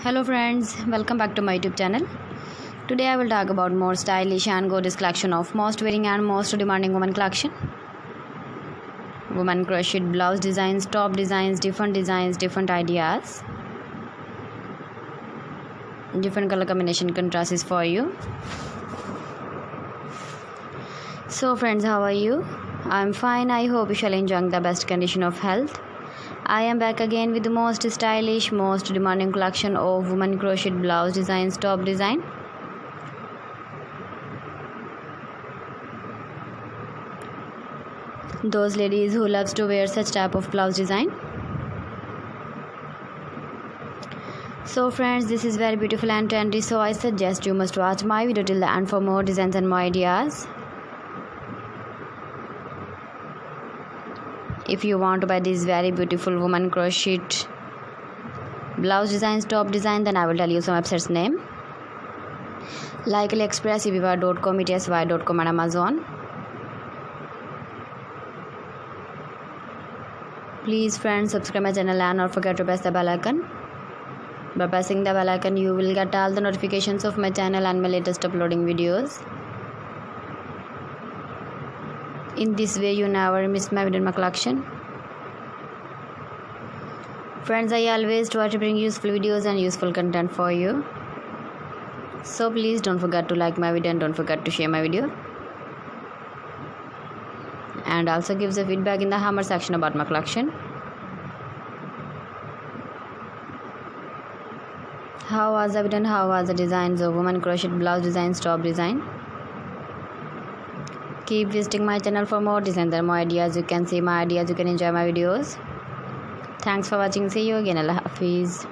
Hello friends, welcome back to my YouTube channel. Today I will talk about more stylish and gorgeous collection of most wearing and most demanding women collection. Women crocheted blouse designs, top designs, different ideas. Different color combination contrasts for you. So friends, how are you? I'm fine. I hope you shall enjoy the best condition of health. I am back again with the most stylish, most demanding collection of women crocheted blouse designs, top design. Those ladies who loves to wear such type of blouse design. So friends, this is very beautiful and trendy, so I suggest you must watch my video till the end for more designs and more ideas. If you want to buy this very beautiful woman crocheted blouse designs, top design, then I will tell you some websites name like AliExpress, eviva.com, etsy.com and Amazon. Please friends, subscribe my channel and not forget to press the bell icon. By pressing the bell icon, you will get all the notifications of my channel and my latest uploading videos. In this way, you never miss my video in my collection. Friends, I always try to bring useful videos and useful content for you. So please don't forget to like my video and don't forget to share my video. And also give the feedback in the hammer section about my collection. How was the video and how was the designs of women crocheted blouse designs, top design? Keep visiting my channel for more designs and more ideas. You can see my ideas, you can enjoy my videos. Thanks for watching. See you again. Allah Hafiz.